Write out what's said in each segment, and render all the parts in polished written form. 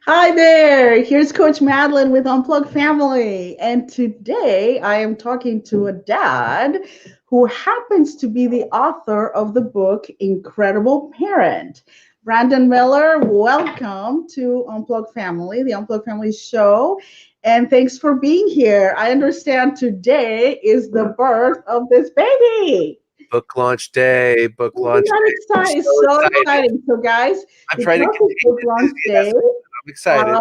Hi there. Here's Coach Madlin with Unplugged Family. And today I am talking to a dad who happens to be the author of the book Incredible Parent. Brandon Miller, welcome to Unplugged Family, the Unplugged Family show. And thanks for being here. I understand today is the birth of this baby. Book launch day, book Isn't launch that day. I'm exciting? so So excited. exciting. So, guys, I'm trying to because it's contain book the launch day, enthusiasm. I'm excited. uh,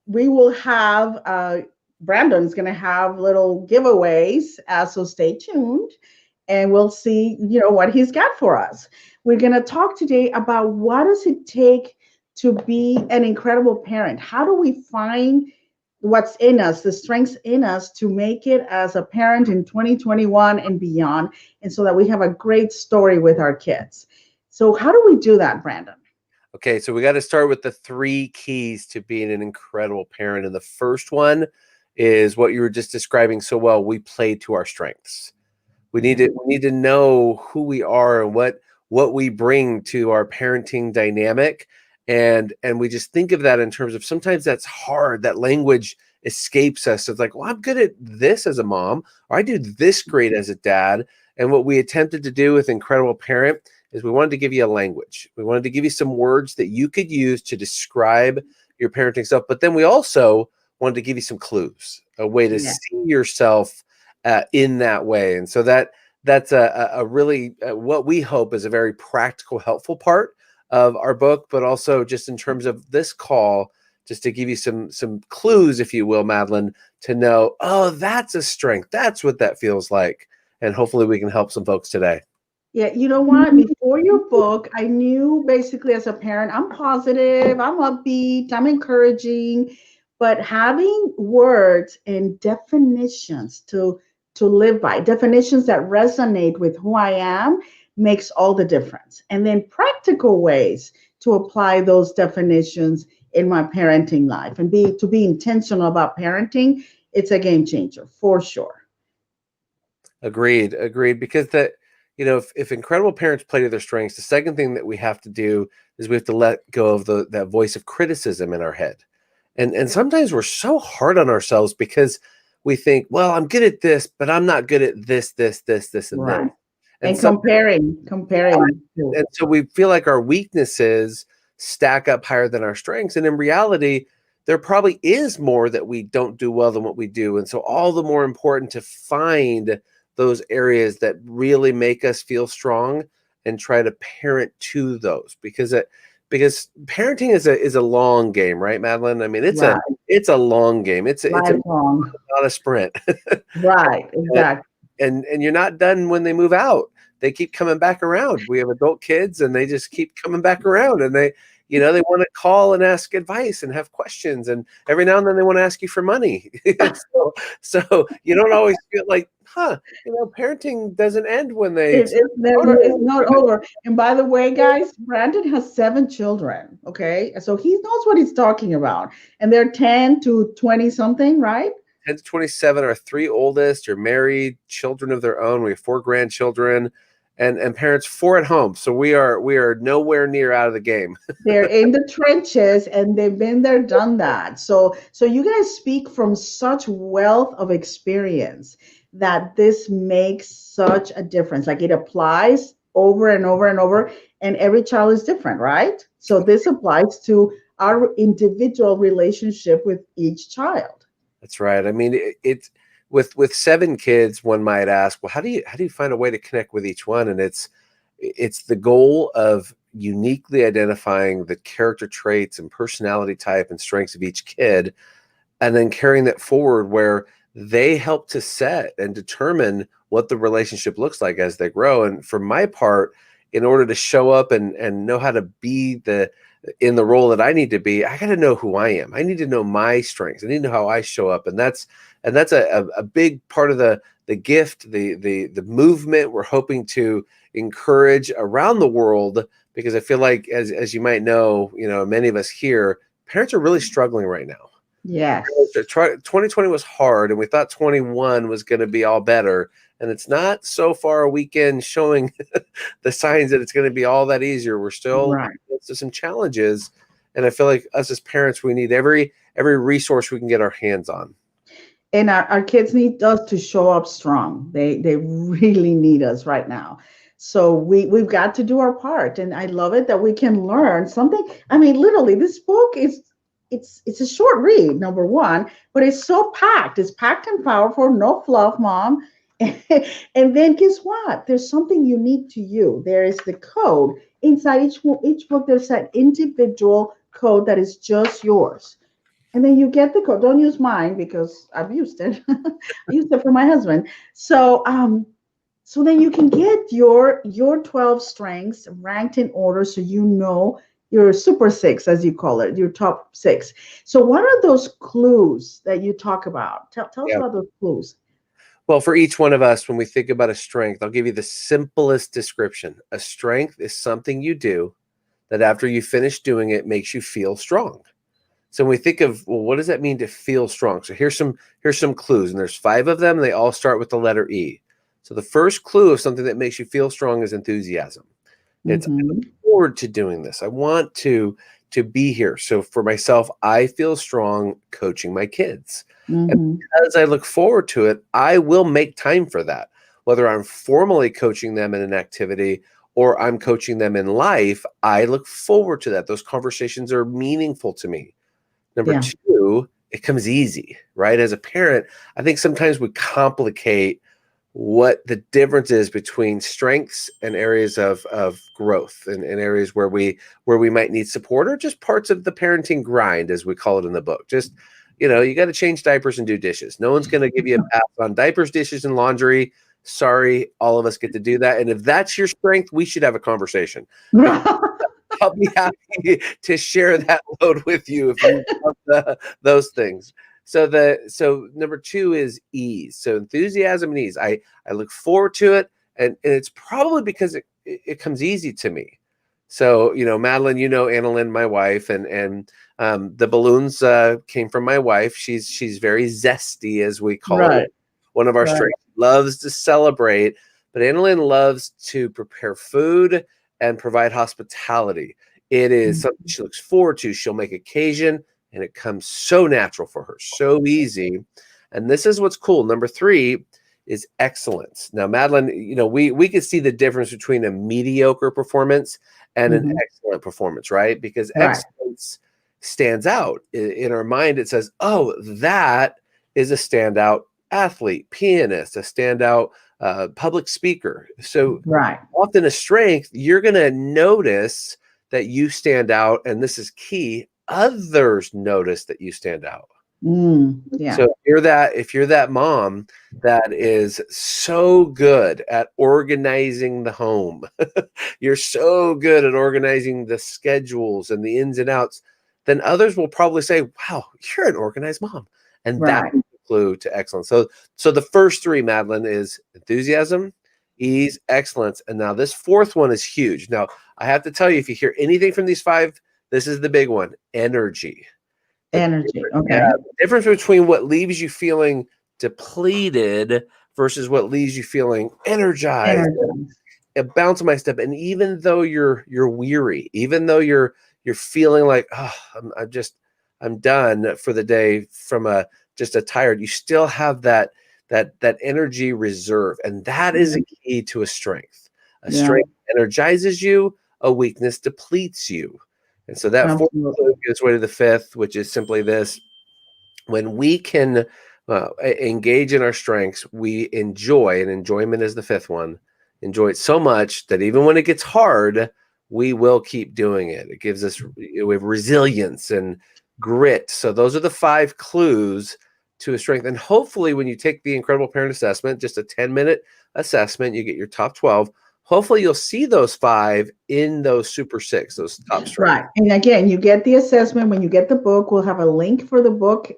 we will have Brandon's going to have little giveaways, so stay tuned, and we'll see what he's got for us. We're going to talk today about what does it take to be an incredible parent. How do we find what's in us, the strengths in us to make it as a parent in 2021 and beyond, and so that we have a great story with our kids. So how do we do that, Brandon? Okay, so we got to start with the three keys to being an incredible parent. And the first one is what you were just describing so well. We play to our strengths. We need to know who we are and what we bring to our parenting dynamic. And we just think of that in terms of sometimes that's hard. That language escapes us. It's like, well, I'm good at this as a mom, or I do this great as a dad. And what we attempted to do with Incredible Parent is we wanted to give you a language. We wanted to give you some words that you could use to describe your parenting stuff. But then we also wanted to give you some clues, a way to Yeah. see yourself in that way. And so that's a really what we hope is a very practical, helpful part of our book, but also just in terms of this call, just to give you some clues, if you will, Madeline, to know, oh, that's a strength. That's what that feels like. And hopefully we can help some folks today. Yeah, you know what? Before your book, I knew basically as a parent, I'm positive, I'm upbeat, I'm encouraging, but having words and definitions to live by, definitions that resonate with who I am makes all the difference. And then practical ways to apply those definitions in my parenting life and be intentional about parenting, it's a game changer for sure. Agreed. Because if incredible parents play to their strengths, the second thing that we have to do is we have to let go of that voice of criticism in our head. And sometimes we're so hard on ourselves because we think, well, I'm good at this, but I'm not good at this, and this. Right. And And some comparing to, and so we feel like our weaknesses stack up higher than our strengths. And in reality, there probably is more that we don't do well than what we do. And so all the more important to find those areas that really make us feel strong and try to parent to those, because parenting is a long game, right, Madeline? I mean, right, it's a long game. It's lifelong. not a sprint. Right, exactly. And you're not done when they move out. They keep coming back around. We have adult kids and they just keep coming back around, and they want to call and ask advice and have questions, and every now and then they want to ask you for money. So you don't always feel like, parenting doesn't end when they It's not over. And by the way, guys, Brandon has 7 children. Okay. So he knows what he's talking about. And they're 10 to 20 something, right? 10 to 27. Our three oldest are married, children of their own. We have four grandchildren, and parents, four at home. So we are nowhere near out of the game. They're in the trenches and they've been there, done that. So you guys speak from such wealth of experience that this makes such a difference. Like it applies over and over and over, and every child is different, right? So this applies to our individual relationship with each child. That's right. I mean, it's with seven kids, one might ask, well, how do you find a way to connect with each one? And it's the goal of uniquely identifying the character traits and personality type and strengths of each kid, and then carrying that forward where they help to set and determine what the relationship looks like as they grow. And for my part, in order to show up and know how to be in the role that I need to be, I got to know who I am. I need to know my strengths. I need to know how I show up. And that's a big part of the gift, the movement we're hoping to encourage around the world, because I feel like, as you might know, many of us here, parents are really struggling right now. Yes. 2020 was hard, and we thought 21 was going to be all better. And it's not so far a weekend showing the signs that it's going to be all that easier. We're still Right. into some challenges. And I feel like us as parents, we need every resource we can get our hands on. And our kids need us to show up strong. They really need us right now. So we've got to do our part. And I love it that we can learn something. I mean, literally, this book is it's a short read, number one, but it's so packed. It's packed and powerful, no fluff, mom. And then guess what? There's something unique to you. There is the code inside each book. There's an individual code that is just yours. And then you get the code. Don't use mine because I've used it. I used it for my husband. So then you can get your 12 strengths ranked in order, so you know your super six, as you call it, your top six. So what are those clues that you talk about? Tell us Yeah. about those clues. Well, for each one of us, when we think about a strength, I'll give you the simplest description. A strength is something you do that after you finish doing it makes you feel strong. So when we think of, well, what does that mean to feel strong? So here's some clues, and there's 5 of them. And they all start with the letter E. So the first clue of something that makes you feel strong is enthusiasm. It's I look forward to doing this. I want to be here. So for myself, I feel strong coaching my kids. And because I look forward to it, I will make time for that. Whether I'm formally coaching them in an activity or I'm coaching them in life, I look forward to that. Those conversations are meaningful to me. Number Yeah. 2, it comes easy, right? As a parent, I think sometimes we complicate what the difference is between strengths and areas of growth and areas where we might need support, or just parts of the parenting grind, as we call it in the book. Just, you got to change diapers and do dishes. No one's going to give you a pass on diapers, dishes, and laundry. Sorry, all of us get to do that. And if that's your strength, we should have a conversation. I'll be happy to share that load with you if you want those things. So number 2 is ease. So enthusiasm and ease. I look forward to it, and it's probably because it comes easy to me. So, Madlin, Analyn, my wife, and the balloons came from my wife. She's very zesty, as we call it. One of our strengths. Loves to celebrate, but Analyn loves to prepare food and provide hospitality. It is something she looks forward to. She'll make occasion, and it comes so natural for her, so easy. And this is what's cool. Number 3 is excellence. Now, Madlin, we could see the difference between a mediocre performance and an excellent performance, right? Because excellence stands out. In our mind, it says, oh, that is a standout athlete, pianist, a standout public speaker. So often a strength, you're going to notice that you stand out, and this is key. Others notice that you stand out. So if you're that mom that is so good at organizing the home, you're so good at organizing the schedules and the ins and outs, then others will probably say, wow, you're an organized mom. And that's the clue to excellence. So the first 3, Madlin, is enthusiasm, ease, excellence. And now this 4th one is huge. Now, I have to tell you, if you hear anything from these 5, this is the big one: energy. Energy. Okay. Yeah, the difference between what leaves you feeling depleted versus what leaves you feeling energized. It bounce my step. And even though you're weary, even though you're feeling like, oh, I'm done for the day from just a tired, you still have that energy reserve. And that is a key to a strength. A strength energizes you, a weakness depletes you. And so that 4th clue gives way to the 5th, which is simply this: when we can engage in our strengths, we enjoy, and enjoyment is the 5th one, enjoy it so much that even when it gets hard, we will keep doing it. It gives us we have resilience and grit. So those are the 5 clues to a strength. And hopefully when you take the Incredible Parent Assessment, just a 10-minute assessment, you get your top 12. Hopefully you'll see those 5 in those super 6, those top strengths. Right. And again, you get the assessment when you get the book. We'll have a link for the book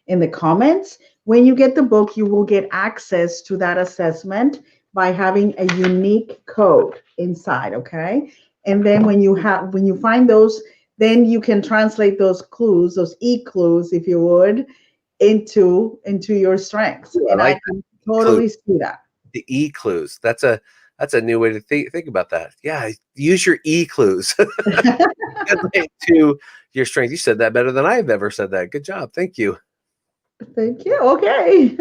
in the comments. When you get the book, you will get access to that assessment by having a unique code inside. Okay. And then when you find those, then you can translate those clues, those E clues, if you would, into your strengths. Ooh, and I can totally see that. The E clues. That's a that's a new way to think about that. Yeah, use your E clues to your strength. You said that better than I've ever said that. Good job. Thank you. Thank you. Okay.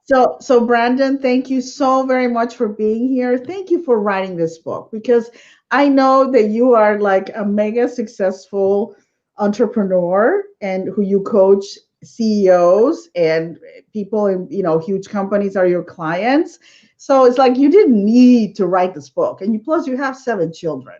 So Brandon, thank you so very much for being here. Thank you for writing this book because I know that you are like a mega successful entrepreneur and who you coach CEOs and people in huge companies are your clients. So it's like you didn't need to write this book, and you plus you have 7 children.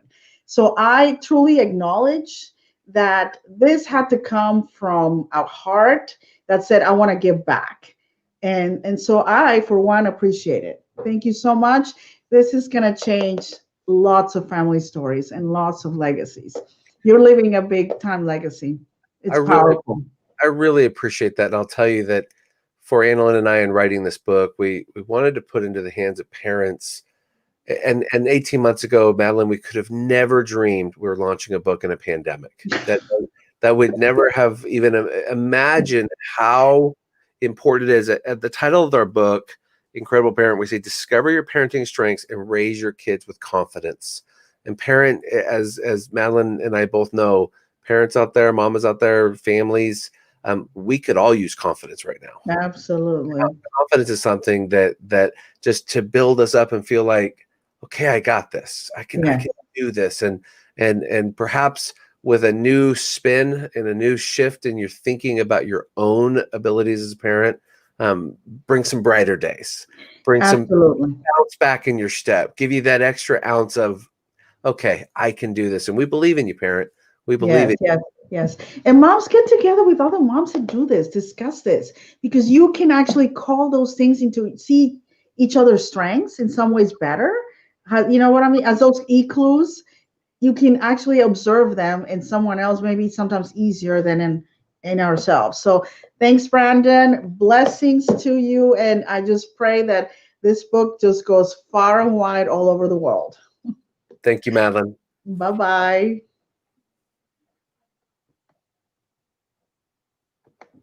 So I truly acknowledge that this had to come from a heart that said, I want to give back. And so I, for one, appreciate it. Thank you so much. This is going to change lots of family stories and lots of legacies. You're living a big time legacy. I It's really, powerful. I really appreciate that. And I'll tell you that for Analyn and I in writing this book, we wanted to put into the hands of parents. And 18 months ago, Madlin, we could have never dreamed we were launching a book in a pandemic. That would never have even imagined how important it is. At the title of our book, Incredible Parent, we say, discover your parenting strengths and raise your kids with confidence. And parent, as Madlin and I both know, parents out there, mamas out there, families, we could all use confidence right now. Absolutely. Confidence is something that just to build us up and feel like, okay, I got this. I can Yeah, do this. And perhaps with a new spin and a new shift in your thinking about your own abilities as a parent, bring some brighter days, bring some absolutely. ounce back in your step, give you that extra ounce of, okay, I can do this. And we believe in you, parent. We believe Yes, in yes, yes. And moms get together with other moms and do this, discuss this, because you can actually call those things into see each other's strengths in some ways better. You know what I mean? As those e clues, you can actually observe them in someone else, maybe sometimes easier than in ourselves. So thanks, Brandon. Blessings to you. And I just pray that this book just goes far and wide all over the world. Thank you, Madeline. Bye bye.